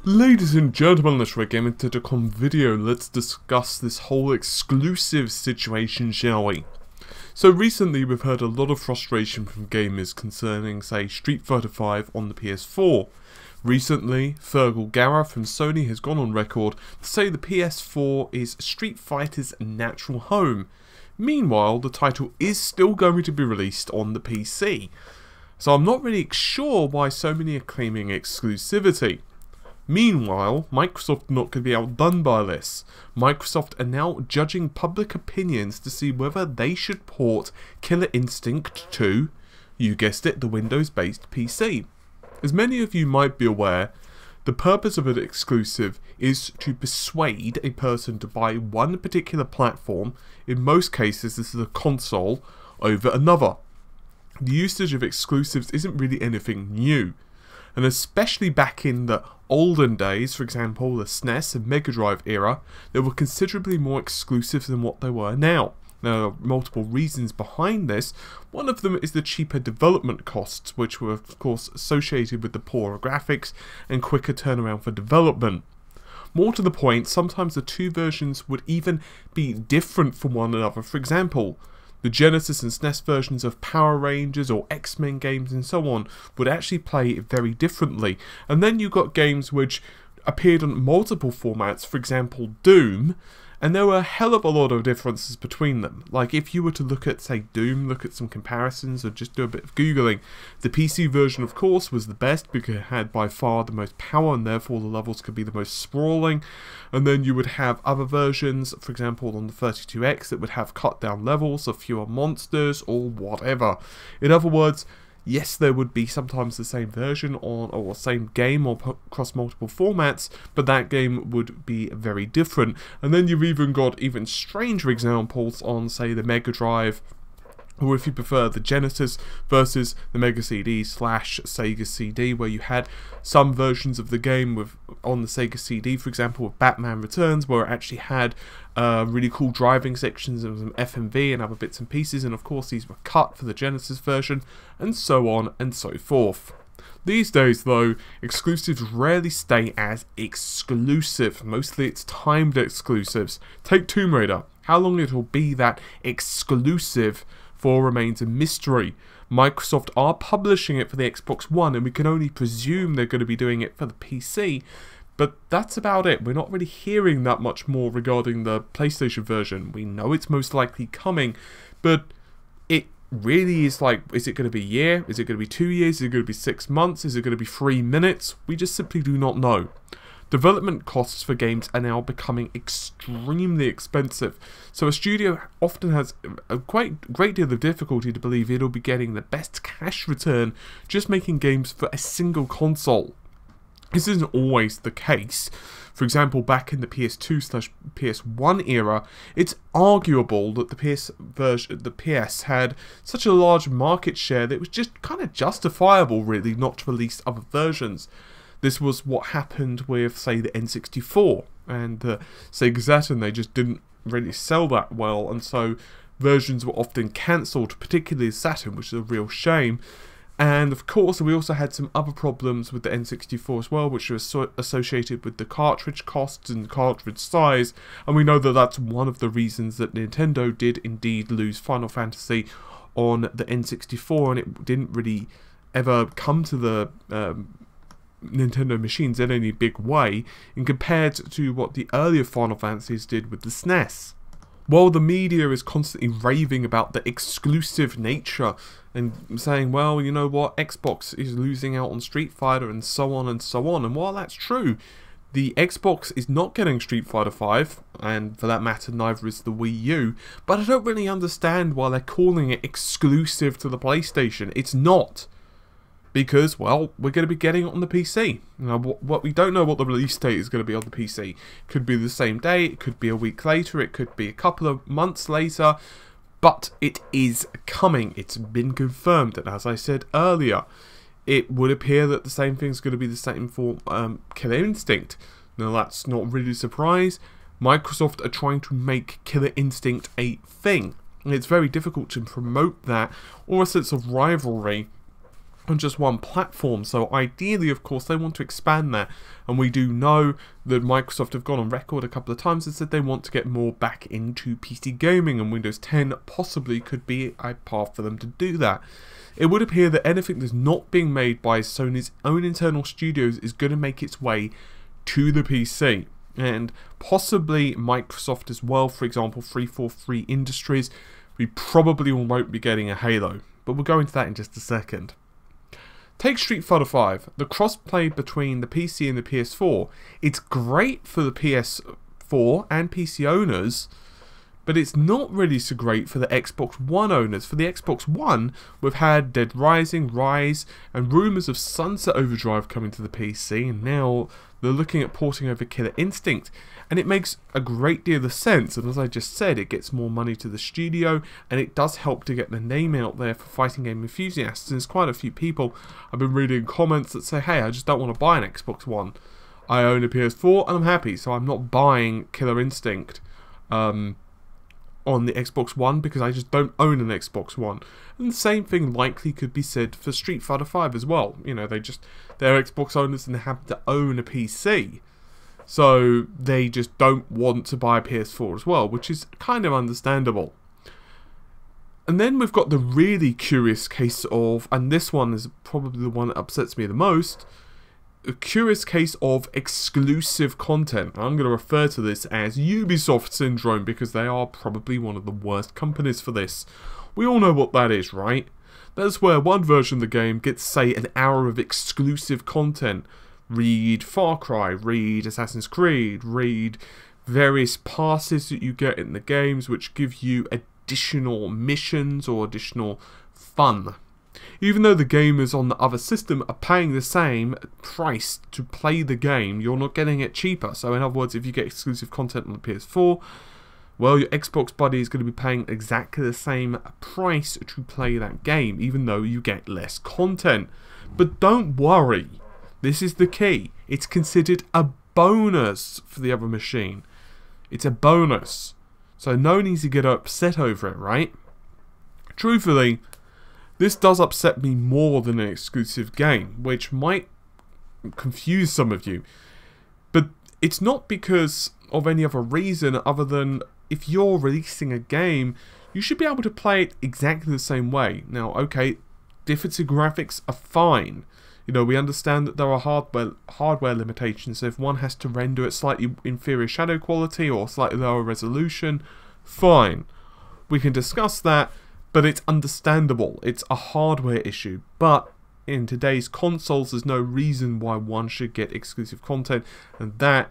Ladies and gentlemen, let's game into the video. Let's discuss this whole exclusive situation, shall we? So recently we've heard a lot of frustration from gamers concerning, say, Street Fighter V on the PS4. Recently, Fergal Gara from Sony has gone on record to say the PS4 is Street Fighter's natural home. Meanwhile, the title is still going to be released on the PC. So I'm not really sure why so many are claiming exclusivity. Meanwhile, Microsoft are not going to be outdone by this. Microsoft are now judging public opinions to see whether they should port Killer Instinct to, you guessed it, the Windows-based PC. As many of you might be aware, the purpose of an exclusive is to persuade a person to buy one particular platform, in most cases this is a console, over another. The usage of exclusives isn't really anything new. And especially back in the olden days, for example the SNES and Mega Drive era, they were considerably more exclusive than what they were now. There are multiple reasons behind this. One of them is the cheaper development costs, which were of course associated with the poorer graphics and quicker turnaround for development. More to the point, sometimes the two versions would even be different from one another. For example, the Genesis and SNES versions of Power Rangers or X-Men games and so on would actually play very differently. And then you got games which appeared on multiple formats, for example Doom, and there were a hell of a lot of differences between them. Like if you were to look at, say, Doom, look at some comparisons or just do a bit of Googling, the PC version of course was the best because it had by far the most power and therefore the levels could be the most sprawling. And then you would have other versions, for example on the 32X, that would have cut down levels of fewer monsters or whatever. In other words, yes, there would be sometimes the same version or same game or across multiple formats, but that game would be very different. And then you've even got even stranger examples on, say, the Mega Drive, or if you prefer the Genesis versus the Mega CD / Sega CD, where you had some versions of the game with on the Sega CD, for example with Batman Returns, where it actually had really cool driving sections and some FMV and other bits and pieces, and of course these were cut for the Genesis version, and so on and so forth. These days though, exclusives rarely stay as exclusive. Mostly it's timed exclusives. Take Tomb Raider. How long it will be that exclusive for remains a mystery. Microsoft are publishing it for the Xbox One, and we can only presume they're going to be doing it for the PC, but that's about it. We're not really hearing that much more regarding the PlayStation version. We know it's most likely coming, but it really is like, is it going to be a year? Is it going to be 2 years? Is it going to be 6 months? Is it going to be 3 minutes? We just simply do not know. Development costs for games are now becoming extremely expensive, so a studio often has a great deal of difficulty to believe it'll be getting the best cash return just making games for a single console. This isn't always the case. For example, back in the PS2/PS1 era, it's arguable that the PS had such a large market share that it was just kind of justifiable really not to release other versions. This was what happened with, say, the N64 and the Sega Saturn. They just didn't really sell that well, and so versions were often cancelled, particularly Saturn, which is a real shame. And of course, we also had some other problems with the N64 as well, which were associated with the cartridge costs and cartridge size, and we know that that's one of the reasons that Nintendo did indeed lose Final Fantasy on the N64, and it didn't really ever come to the Nintendo machines in any big way, in compared to what the earlier Final Fantasies did with the SNES. While the media is constantly raving about the exclusive nature and saying, well, you know what, Xbox is losing out on Street Fighter and so on, and while that's true, the Xbox is not getting Street Fighter V, and for that matter neither is the Wii U, but I don't really understand why they're calling it exclusive to the PlayStation. It's not. Because, well, we're going to be getting it on the PC. Now, what we don't know what the release date is going to be on the PC. It could be the same day, it could be a week later, it could be a couple of months later, but it is coming. It's been confirmed, and as I said earlier, it would appear that the same thing is going to be the same for Killer Instinct. Now, that's not really a surprise. Microsoft are trying to make Killer Instinct a thing, and it's very difficult to promote that, or a sense of rivalry, on just one platform. So ideally, of course, they want to expand that, and we do know that Microsoft have gone on record a couple of times and said they want to get more back into PC gaming, and Windows 10 possibly could be a path for them to do that. It would appear that anything that's not being made by Sony's own internal studios is going to make its way to the PC, and possibly Microsoft as well. For example, 343 Industries, we probably won't be getting a Halo, but we'll go into that in just a second. Take Street Fighter V, the crossplay between the PC and the PS4. It's great for the PS4 and PC owners, but it's not really so great for the Xbox One owners. For the Xbox One, we've had Dead Rising, Rise, and rumours of Sunset Overdrive coming to the PC, and now they're looking at porting over Killer Instinct. And it makes a great deal of sense, and as I just said, it gets more money to the studio, and it does help to get the name out there for fighting game enthusiasts. And there's quite a few people I've been reading comments that say, hey, I just don't want to buy an Xbox One. I own a PS4 and I'm happy, so I'm not buying Killer Instinct on the Xbox One because I just don't own an Xbox One. And the same thing likely could be said for Street Fighter V as well. You know, they're Xbox owners and they happen to own a PC. So they just don't want to buy a PS4 as well, which is kind of understandable. And then we've got the really curious case of, and this one is probably the one that upsets me the most, a curious case of exclusive content. I'm going to refer to this as Ubisoft syndrome because they are probably one of the worst companies for this. We all know what that is, right? That's where one version of the game gets, say, an hour of exclusive content. Read Far Cry, read Assassin's Creed, read various passes that you get in the games which give you additional missions or additional fun. Even though the gamers on the other system are paying the same price to play the game, you're not getting it cheaper. So in other words, if you get exclusive content on the PS4, well, your Xbox buddy is going to be paying exactly the same price to play that game, even though you get less content. But don't worry. This is the key. It's considered a bonus for the other machine. It's a bonus. So no need to get upset over it, right? Truthfully, this does upset me more than an exclusive game, which might confuse some of you. But it's not because of any other reason other than if you're releasing a game, you should be able to play it exactly the same way. Now, okay, difference in graphics are fine. You know, we understand that there are hardware limitations, so if one has to render at slightly inferior shadow quality or slightly lower resolution, fine. We can discuss that, but it's understandable. It's a hardware issue, but in today's consoles, there's no reason why one should get exclusive content, and that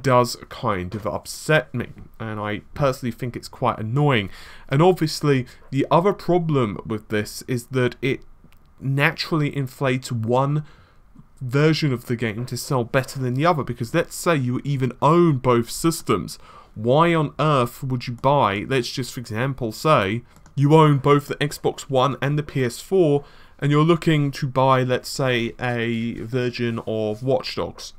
does kind of upset me, and I personally think it's quite annoying. And obviously, the other problem with this is that it naturally inflates one version of the game to sell better than the other, because let's say you even own both systems. Why on earth would you buy, let's just for example say, you own both the Xbox One and the PS4, and you're looking to buy, let's say, a version of Watch Dogs.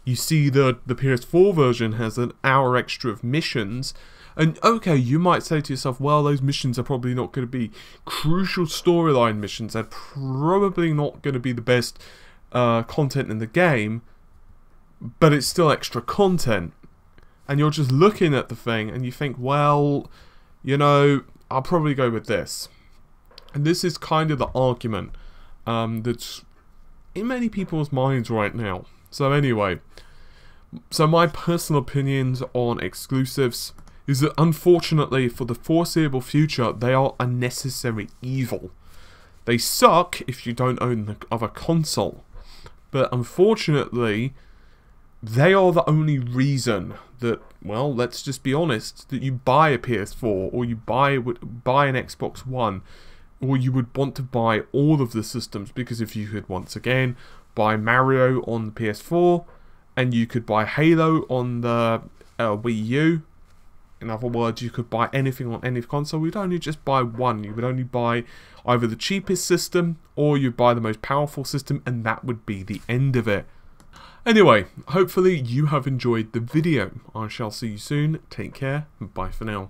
You see the PS4 version has an hour extra of missions, and okay, you might say to yourself, well, those missions are probably not going to be crucial storyline missions. They're probably not going to be the best content in the game, but it's still extra content. And you're just looking at the thing and you think, well, you know, I'll probably go with this. And this is kind of the argument that's in many people's minds right now. So anyway, so my personal opinions on exclusives is that unfortunately for the foreseeable future, they are a necessary evil. They suck if you don't own the other console, but unfortunately, they are the only reason that, well, let's just be honest, that you buy a PS4 or you buy an Xbox One, or you would want to buy all of the systems, because if you could once again buy Mario on the PS4 and you could buy Halo on the Wii U. In other words, you could buy anything on any console. You'd only just buy one. You would only buy either the cheapest system or you'd buy the most powerful system, and that would be the end of it. Anyway, hopefully you have enjoyed the video. I shall see you soon. Take care. Bye for now.